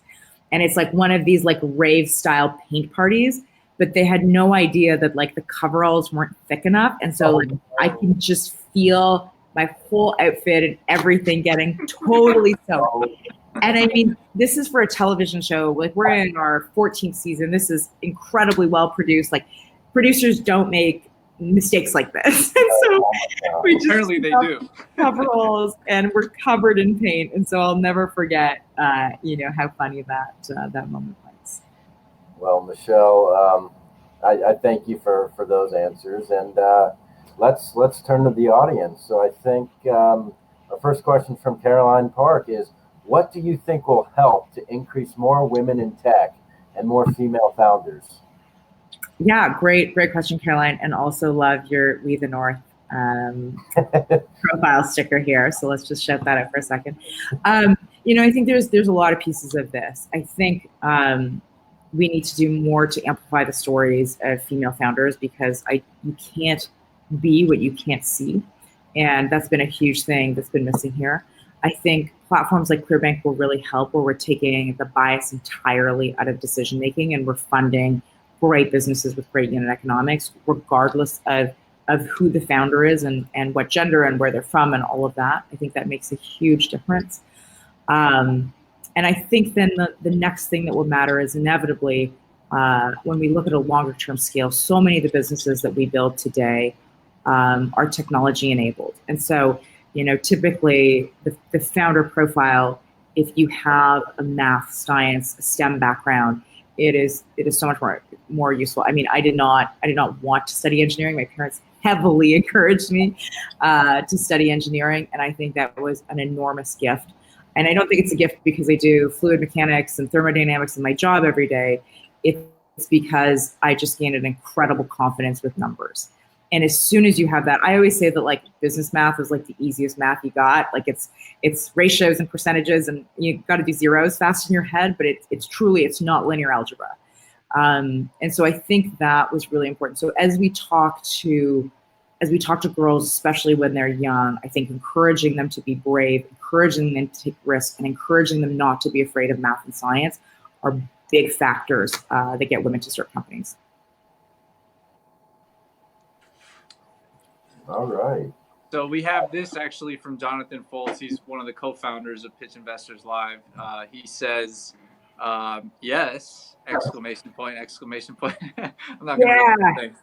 And it's like one of these like rave style paint parties, but they had no idea that like the coveralls weren't thick enough. And so like I can just feel my whole outfit and everything getting totally soaked. And this is for a television show. Like we're in our 14th season. This is incredibly well produced. Like producers don't make mistakes like this. And so we just apparently they do coveralls and we're covered in paint. And so I'll never forget, how funny that moment was. Well, Michele, I thank you for those answers, and let's turn to the audience. So I think our first question from Caroline Park is, what do you think will help to increase more women in tech and more female founders? Yeah, great question, Caroline, and also love your We the North profile sticker here. So let's just shout that out for a second. I think there's a lot of pieces of this. I think we need to do more to amplify the stories of female founders, because you can't be what you can't see. And that's been a huge thing that's been missing here. I think platforms like Clearbanc will really help, where we're taking the bias entirely out of decision making and we're funding great businesses with great unit economics, regardless of who the founder is and what gender and where they're from and all of that. I think that makes a huge difference. And I think then the next thing that will matter is inevitably, when we look at a longer term scale, so many of the businesses that we build today are technology enabled. And so, typically the founder profile, if you have a math, science, STEM background, it is so much more useful. I mean, I did not want to study engineering. My parents heavily encouraged me to study engineering, and I think that was an enormous gift. And I don't think it's a gift because I do fluid mechanics and thermodynamics in my job every day. It's because I just gained an incredible confidence with numbers. And as soon as you have that, I always say that like business math is like the easiest math you got. Like it's ratios and percentages, and you got to do zeros fast in your head, but it's not linear algebra. And so I think that was really important. So as we talk to girls, especially when they're young, I think encouraging them to be brave, encouraging them to take risks, and encouraging them not to be afraid of math and science are big factors that get women to start companies. All right. So we have this actually from Jonathan Foltz. He's one of the co-founders of Pitch Investors Live. He says, yes, exclamation point. I'm not going to read the thing.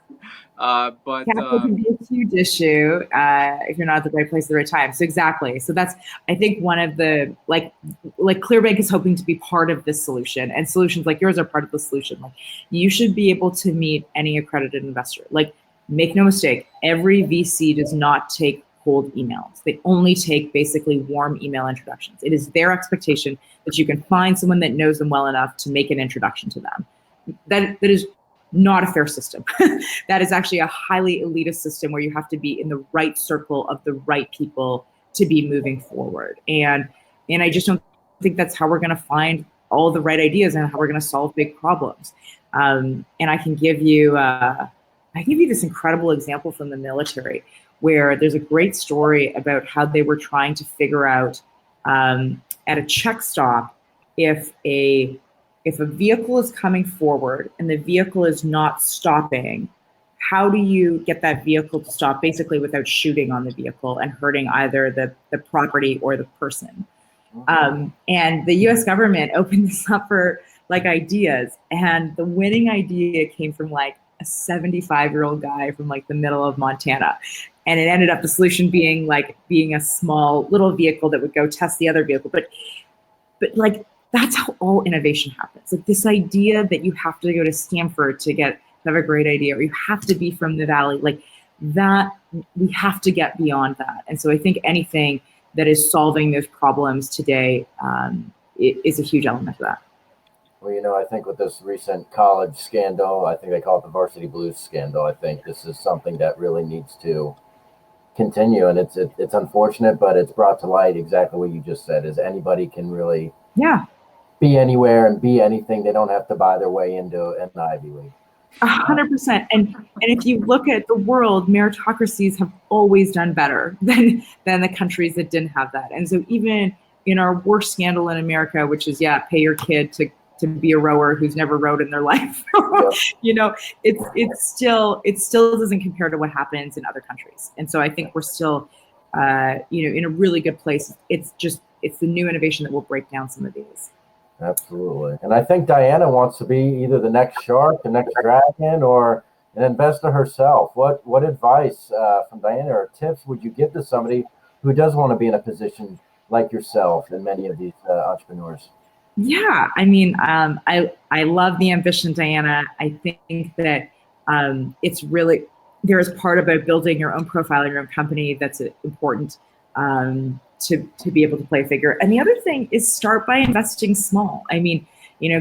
But capital can be a huge issue if you're not at the right place at the right time. So exactly. So that's, I think, one of the, like Clearbanc is hoping to be part of this solution, and solutions like yours are part of the solution. Like, you should be able to meet any accredited investor. Like, make no mistake, every VC does not take cold emails. They only take basically warm email introductions. It is their expectation that you can find someone that knows them well enough to make an introduction to them. That is not a fair system. That is actually a highly elitist system where you have to be in the right circle of the right people to be moving forward. And I just don't think that's how we're going to find all the right ideas and how we're going to solve big problems. And I can give you this incredible example from the military, where there's a great story about how they were trying to figure out at a check stop, if a vehicle is coming forward and the vehicle is not stopping, how do you get that vehicle to stop basically without shooting on the vehicle and hurting either the property or the person? And the US government opened this up for like ideas, and the winning idea came from like a 75-year-old guy from like the middle of Montana. And it ended up the solution being a small little vehicle that would go test the other vehicle. But like, that's how all innovation happens. Like, this idea that you have to go to Stanford to have a great idea, or you have to be from the Valley, like that, we have to get beyond that. And so I think anything that is solving those problems today is a huge element of that. Well, I think with this recent college scandal, I think they call it the Varsity Blues scandal. I think this is something that really needs to continue, and it's unfortunate, but it's brought to light exactly what you just said, is anybody can really be anywhere and be anything. They don't have to buy their way into an Ivy League. 100%. And if you look at the world, meritocracies have always done better than the countries that didn't have that. And so even in our worst scandal in America, which is pay your kid to be a rower who's never rowed in their life, it still doesn't compare to what happens in other countries. And so I think we're still in a really good place. It's the new innovation that will break down some of these. Absolutely. And I think Diana wants to be either the next shark, the next dragon, or an investor herself, what advice from Diana or tips would you give to somebody who does want to be in a position like yourself and many of these entrepreneurs? Yeah, I mean, I love the ambition, Diana. I think that it's really, there is part about building your own profile in your own company that's important to be able to play a figure. And the other thing is start by investing small. I mean,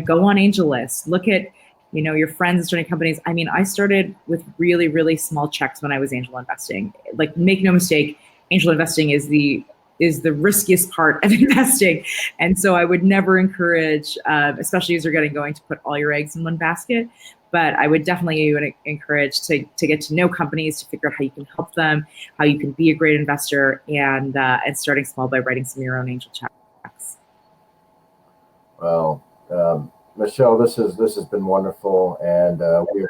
go on AngelList, look at, your friends starting companies. I mean, I started with really, really small checks when I was angel investing. Like, make no mistake, angel investing is the riskiest part of investing. And so I would never encourage, especially as you're getting going, to put all your eggs in one basket. But I would definitely encourage to get to know companies, to figure out how you can help them, how you can be a great investor, and starting small by writing some of your own angel checks. Well, Michele, this has been wonderful, and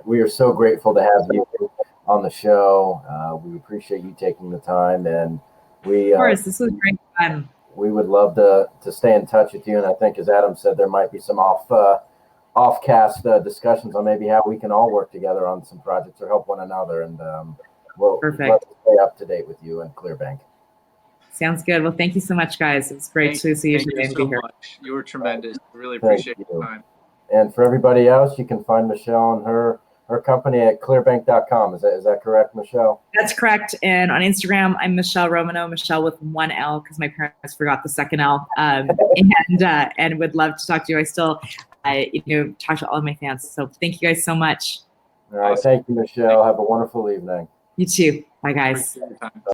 we are so grateful to have you on the show. We appreciate you taking the time, and of course, this was great fun. We would love to stay in touch with you, and I think, as Adam said, there might be some off-cast discussions on maybe how we can all work together on some projects or help one another, and we'll love to stay up to date with you and Clearbanc. Sounds good. Well, thank you so much, guys. It's great to see you today and be here. You were tremendous. Really appreciate your time. And for everybody else, you can find Michele and her company at clearbanc.com. Is that correct, Michele? That's correct. And on Instagram, I'm Michele Romanow, Michele with one L, because my parents forgot the second L. And would love to talk to you. I still, talk to all of my fans. So thank you guys so much. All right. Thank you, Michele. Have a wonderful evening. You too. Bye, guys.